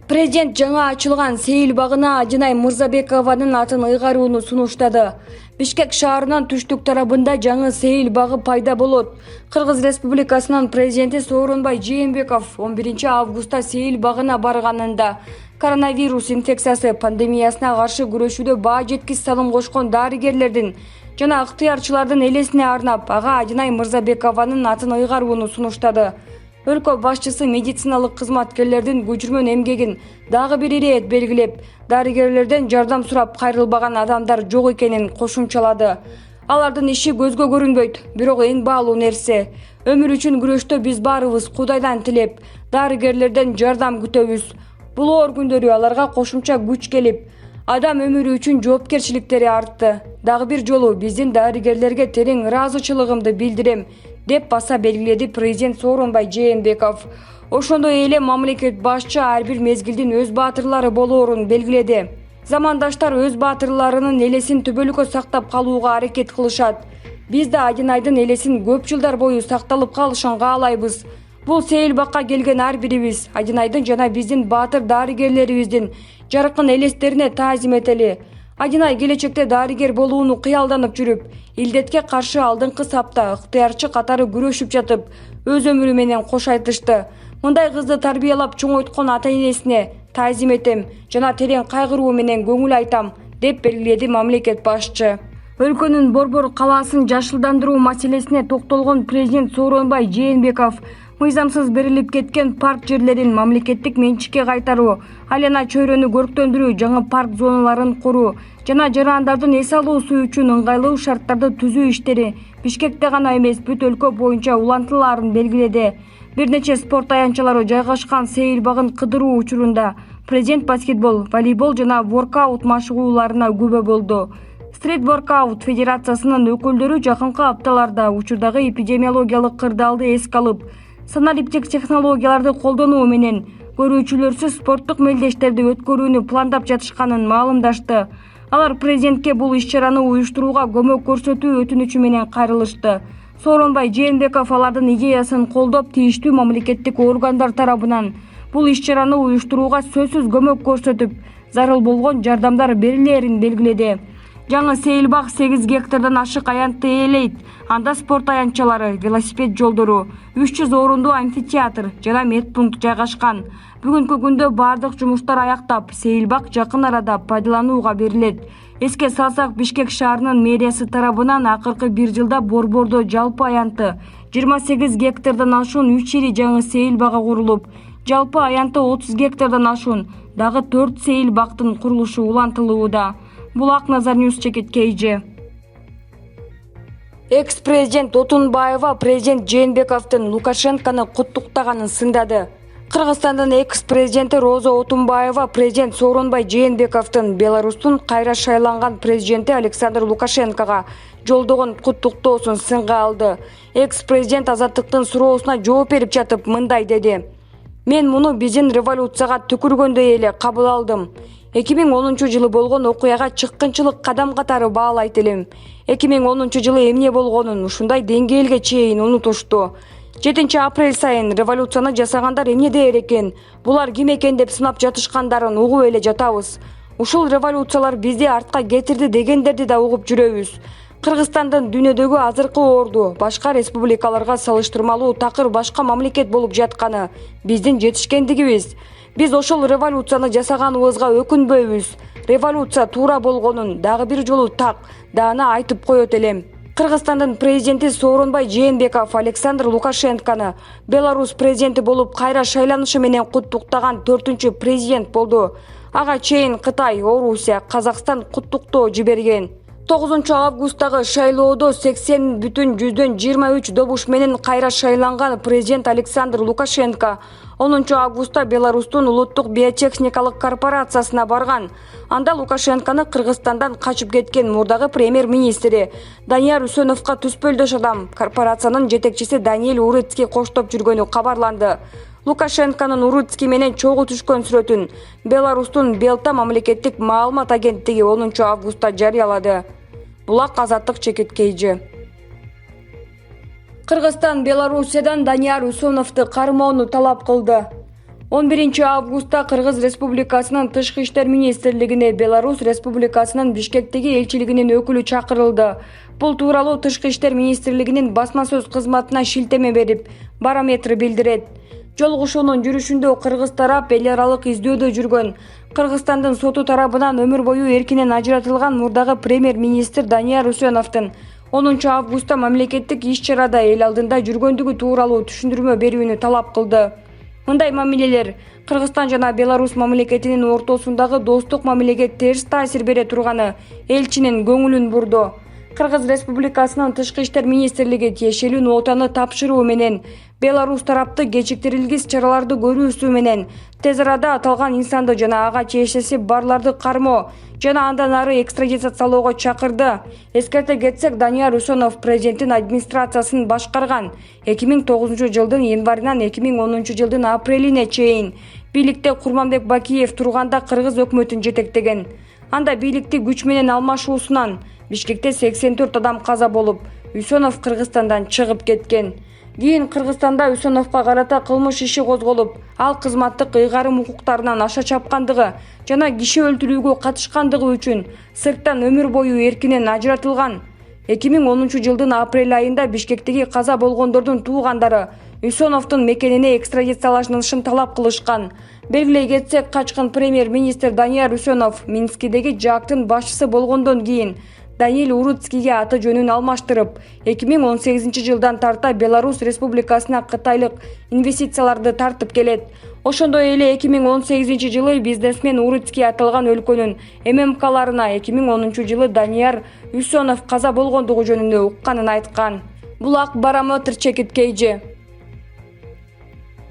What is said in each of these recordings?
Президент жаңа ачылган Сейил багына Ажынай Мырзабекованын атын ыйгарууну сунуштады. Бишкек шаарынын түштүк тарабында жаңы Сейил багы пайда болот. Кыргыз Республикасынын президенти Сооронбай Жээнбеков 11 августта Сейил багына барганында коронавирус инфекциясы пандемиясына каршы күрөшүүдө баа жеткис салым кошкон дарыгерлердин жана ыктыярчылардын элесине арнап ага Ажынай Мырзабекованын атын ыйгарууну сунуштады. Өлкө башчысы медициналык кызматкерлердин көчүрмөн эмгегин дагы бир ирет белгилеп, дарыгерлерден жардам сурап кайрылбаган адамдар жок экенин кошумчалады. Алардын иши көзгө көрүнбөйт, бирок эң баалуу нерсе өмүр үчүн күрөштө биз баарыбыз Кудайдан тилеп, дарыгерлерден жардам күтөбүз. Бул оор күндөрү аларга кошумча күч келип, адам өмүрү үчүн жоопкерчиликтери артты. Дагы бир жолу биздин дарыгерлерге терең ыраазычылыгымды билдирем, деп баса белгиледи президент Сооронбай Жээнбеков. Ошондой эле мамлекет башчы ар бир мезгилдин өз баатырлары болоорун белгиледи. Замандаштар өз баатырларынын элесин түбөлүккө сактап калууга аракет кылышат. Биз да Ажынайдын элесин көп жылдар бою сакталып калышын каалайбыз. Бул Сейил бакка келген ар бирибиз Ажынайдын жана биздин баатыр дарыгерлерибиздин жаркын элестерине таазим этели. Ажынай келечекте дарыгер болууну кыялданып жүрүп, илдетке каршы алдыңкы сапта ыктыярчы катары күрөшүп жатып, өз өмүрү менен кош айтышты. Мындай кызды тарбиялап чоңойткон ата-энесине таазим этем жана терең кайгыруу менен көңүл айтам, деп белгиледи мамлекет башчы. Өлкөнүн Борбор калаасын жашылдандыруу маселесине токтолгон президент Сооронбай Жээнбеков мыйзамсыз берилип кеткен парк жерлерин мамлекеттик менчикке кайтаруу, айлана чөйрөнү көрктөндүрүү, жаңы парк зоналарын куруу жана жарандардын эс алуусу үчүн ыңгайлуу шарттарды түзүү иштери Бишкекте гана эмес, бүт өлкө боюнча улантылаарын белгиледи. Бир нече спорт аянтчалары жайгашкан Сейил багын кыдыруу учурунда президент баскетбол, волейбол жана воркаут машыгууларына күбө болду. Стрит воркаут федерациясынын өкүлдөрү жакынкы апталарда учурдагы эпидемиологиялык кырдаалды эске алып, саналиптик технологияларды колдонуу менен көрүүчүлөрсүз спорттук мелдештерди өткөрүүнү пландап жатышканын маалымдашты. Алар президентке бул иш-чараны уюштурууга көмөк көрсөтүү өтүнүчү менен кайрылышты. Сооронбай Жээнбеков алардын идеясын колдоп, тийиштүү мамлекеттик органдар тарабынан бул иш-чараны уюштурууга сөзсүз көмөк көрсөтүп, зарыл болгон жардамдар берилээрин белгиледи. Жаңы Сейил баг 8 гектардан ашык аянтты ээлейт. Анда спорт аянтчалары, велосипед жолдору, 300 орундуу амфитеатр жана медпункт жайгашкан. Бүгүнкү күндө бардык жумуштар аяктап, Сейил баг жакын арада пайдаланууга берилет. Эске салсак, Бишкек шаарынын мэриясы тарабынан акыркы 1 жылда Борбордо жалпы аянты 28 гектардан ашуун 3 ири жаңы Сейил бага курулуп, жалпы аянты 30 гектардан ашуун дагы 4 Сейил бактын курулушу улантылууда. Булак Назар Ньюс чекиткейжи. Экс-президент Отунбаева президент Жээнбековдун Лукашенкону куттуктаганын сындады. Кыргызстандын экс-президенти Роза Отунбаева президент Сооронбай Жээнбековдун Беларустун кайра шайланган президенти Александр Лукашенкого жолдогон куттуктоосун сынга алды. Экс-президент азаттыктын суроосуна жооп берип жатып мындай деди: "Мен муну биздин революцияга түкүргөндөй эле кабыл алдым. 2010 жылы болгон окуяга чыккынчылык кадам катары баалайт элем. 2010 жылы эмне болгонун ушундай деңгээлге чейин унутушту. 7 апрель сайын революцияны жасагандар эмне дээр экен, булар ким экен деп сынап жатышкандарын угуп эле жатабыз. Ушул революциялар бизди артка кетирди дегендерди да угуп жүрөбүз. Кыргызстандын дүйнөдөгү азыркы орду башка республикаларга салыштырмалуу такыр башка мамлекет болуп жатканы биздин жетишкендигибиз. Биз ошол революцияны жасаганыбызга өкүнбөйбүз. Революция туура болгонун дагы бир жолу так даана айтып коет элем." Кыргызстандын президенти Сооронбай Жээнбеков Александр Лукашенкону Беларусь президенти болуп кайра шайланышы менен куттуктаган 4-чү президент болду. Ага чейин Кытай, Орусия, Казакстан куттуктоо жиберген. 9 августтагы шайлоодо 80,23 добуш менен кайра шайланган президент Александр Лукашенко 10 августта Беларустун улуттук биотехникалык корпорациясына барган. Анда Лукашенкону Кыргызстандан качып кеткен мурдагы премьер-министри Данияр Үсөновго түспөлдөш адам корпорациянын жетекчиси Даниэль Урыцкий коштоп жүргөнү кабарланды. Лукашенконун Урыцкий менен чогуу түшкөн сүрөтүн Беларустун Белта мамлекеттик маалымат агенттиги 10 августта жарыялады. Булак Азаттык чекиткейжи. Кыргызстан Белоруссиядан Данияр Үсөновду кармоону талап кылды. 11 августта Кыргыз Республикасынын Тышкы иштер министрлигине Беларусь Республикасынын Бишкектеги элчилигинин өкүлү чакырылды. Бул тууралуу Тышкы иштер министрлигинин басма сөз кызматына шилтеме берип, Барометр билдирет. Жолугушуунун жүрүшүндө кыргыз тарап эл аралык издөөдө жүргөн, Кыргызстандын соту тарабынан өмүр бою эркинен ажыратылган мурдагы премьер-министр Данияр Үсеновдун 10 августта мамлекеттик иш-чарада эл алдында жүргөндүгү тууралуу түшүндүрмө берүүнү талап кылды. Мындай мамилелер Кыргызстан жана Беларусь мамлекетинин ортосундагы достук мамилеге терс таасир бере турганы элчинин көңүлүн бурду. Кыргыз Республикасынын Тышкы иштер министрлиги тиешелүү нотаны тапшыруу менен Беларусь тарапты кечиктирилгис чараларды көрүүсү менен тез арада аталган инсанды жана ага тиешеси барларды кармоо жана андан ары экстрадициялоого чакырды. Эскерте кетсек, Данияр Үсенов президенттин администрациясын башкарган 2009 жылдын январынан 2010 жылдын апрелине чейин бийликте Курманбек Бакиев турганда кыргыз өкмөтүн жетектеген. Анда бийликти күч менен алмашуусунан Бишкекте 84 адам каза болуп, Үсенов Кыргызстандан чыгып кеткен. Кийин Кыргызстанда Үсеновго карата кылмыш иши козголуп, ал кызматтык ыйгарым укуктарынан аша чапкандыгы жана киши өлтүрүүгө катышкандыгы үчүн сырттан өмүр бою эркинен ажыратылган. 2010 жылдын апрель айында Бишкектеги каза болгондордун туугандары Үсеновдун мекенине экстрадицияланышын талап кылышкан. Белгилей кетсек, качкын премьер-министр Данияр Үсенов Минскидеги жаактын башчысы болгондон кийин Даниил Уруцкийге аты жөнүн алмаштырып, 2018 жылдан тарта Беларусь Республикасына кытайлык инвестицияларды тартып келет. Ошондой эле 2018 жылы бизнесмен Уруцкий аталган өлкөнүн ММКларына 2010 жылы Данияр Үсенов каза болгондугу жөнүндө укканын айткан. Бул ак Барометр чекиткейжи.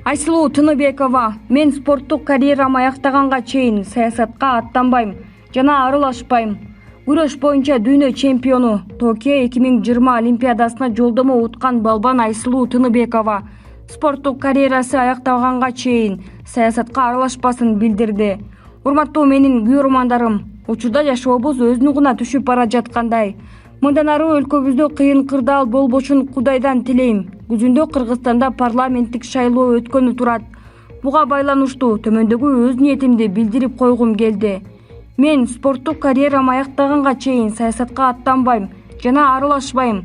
Айсылуу Тыныбекова: мен спорттук карьерам аяктаганга чейин саясатка аттанбайм жана аралашпайм. Күрөш боюнча дүйнө чемпиону, Токио 2020 Олимпиадасына жолдомо уткан балбан Айсылуу Тыныбекова спорттук карьерасы аякталганга чейин саясатка аралашпасын билдирди. Урматтуу менин күйөрмандарым, учурда жашообуз өз нугуна түшүп бара жаткандай. Мындан ары өлкөбүздө кыйын кырдаал болбошун Кудайдан тилейм. Күзүндө Кыргызстанда парламенттик шайлоо өткөнү турат. Буга байланыштуу төмөндөгү өз ниетимди билдирип койгум келди. Мен спорттук карьерам аяктаганга чейин саясатка аттанбайм жана аралашпайм.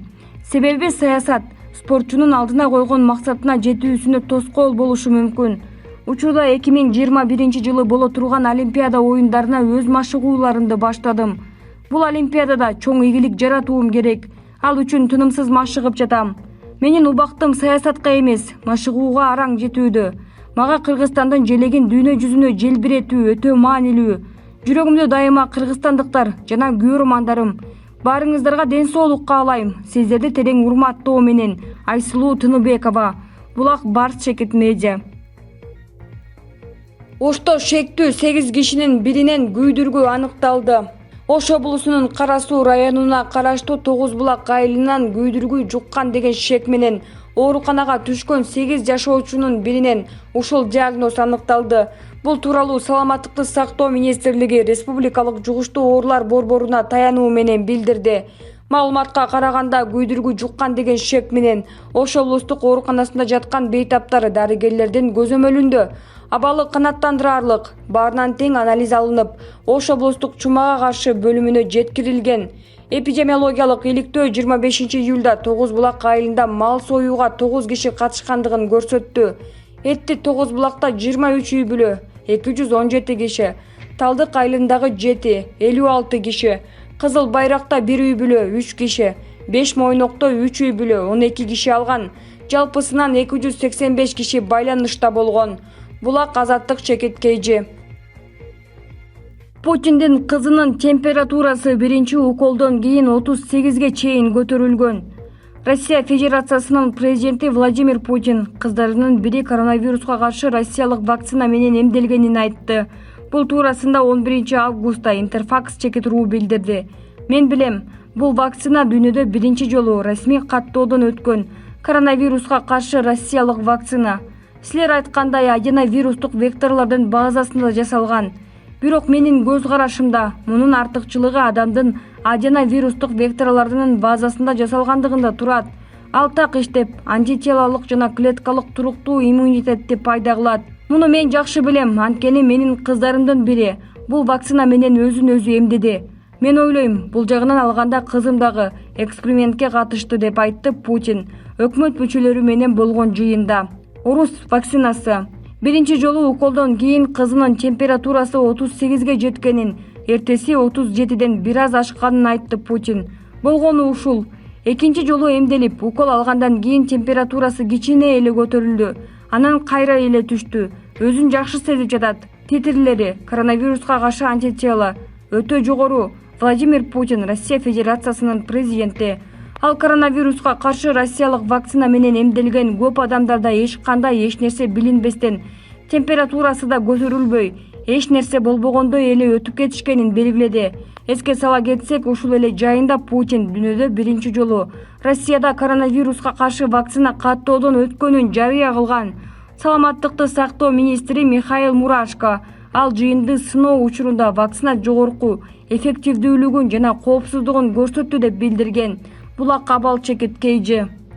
Себеби саясат спортчунун алдына койгон максатына жетүүсүнө тоскоол болушу мүмкүн. Учурда 2021 жылы боло турган Олимпиада оюндарына өз машыгууларымды баштадым. Бул Олимпиадада чоң ийгилик жаратуум керек. Ал үчүн тынымсыз машыгып жатам. Менин убактым саясатка эмес, машыгууга араң жетүүдө. Мага Кыргызстандын желегин дүйнө жүзүнө желбиретүү өтө маанилүү. Жүрөгүмдө дайыма кыргызстандыктар жана күйөрмандарым. Баарыңыздарга ден соолук каалайм. Сиздерди терең урматтоо менен. Айсылуу Тыныбекова. Булак Барс Чекит Медиа. Ошто шектүү 8 кишинин биринен күйдүргү аныкталды. Ош облусунун Кара Суу районуна караштуу 9 булак айылынан күйдүргү жуккан деген шек менен ооруканага түшкөн 8 жашоочунун биринен ушул диагноз аныкталды. Бул тууралуу Саламаттыкты сактоо министрлиги Республикалык жугуштуу оорулар борборуна таянуу менен билдирди. Маалыматка караганда, күйдүргү жуккан деген шек менен Ош облустук ооруканасында жаткан бейтаптар дарыгерлердин көзөмөлүндө абалы канааттандырарлык, баарынан тең анализ алынып, Ош облустук чумага каршы бөлүмүнө жеткирилген. Эпидемиологиялык иликтөө 25 июлда 9 булак айылында мал союуга 9 киши катышкандыгын көрсөттү. Этти 9 булакта 23 үй бүлө, 217 киши, Талдык айылындагы 7, 56 киши, Кызыл Байракта 1 үй бүлө, 3 киши, 5 Мойнокто 3 үй бүлө, 12 киши алган. Жалпысынан 285 киши байланышта болгон. Булак Азаттык чекиткейжи. Путиндин кызынын температурасы биринчи уколдон кийин 38ге чейин көтөрүлгөн. Россия Федерациясынын президенти Владимир Путин кыздарынын бири коронавируска каршы россиялык вакцина менен эмделгенин айтты. Бул туурасында 11 августта Интерфакс чекит.ру билдирди. Мен билем, бул вакцина дүйнөдө биринчи жолу расмий каттоодон өткөн коронавируска каршы россиялык вакцина. Силер айткандай аденовирустук векторлордун базасында жасалган. Бирок менин көз карашымда мунун артыкчылыгы адамдын аденовирустук векторлордунун базасында жасалгандыгында турат. Ал так иштеп, антителолук жана клеткалык туруктуу иммунитетти пайда кылат. Муну мен жакшы билем, анткени менин кыздарымдын бири бул вакцина менен өзүн өзү эмдеди. Мен ойлойм, бул жагынан алганда кызым дагы экспериментке катышты, деп айтты Путин өкмөт мүчөлөрү менен болгон жыйында. Орус вакцинасы. Биринчи жолу уколдон кийин кызынын температурасы 38ге жеткенин, эртеси 37ден бир аз ашканын айтты Путин. Болгону ушул. Экинчи жолу эмделип, укол алгандан кийин температурасы кичине эле көтөрүлдү. Анан кайра эле түштү. Өзүн жакшы сезип жатат. Титрлери коронавируска каршы антитела өтө жогору. Владимир Путин, Россия Федерациясынын президенти. Ал коронавируска каршы россиялык вакцина менен эмделген көп адамдарда эч кандай эч нерсе билинбестен, температурасы да көтөрүлбөй, эч нерсе болбогондой эле өтүп кетишкенин белгиледи. Эске сала кетсек, ушул эле жайында Путин дүйнөдө биринчи жолу Россияда коронавируска каршы вакцина каттоодон өткөнүн жарыя кылган. Саламаттыкты сактоо министри Михаил Мурашко ал жыйынды сыноо учурунда вакцина жогорку эффективдүүлүгүн жана коопсуздугун көрсөттү деп билдирген. Булак Абал Чекит, KG.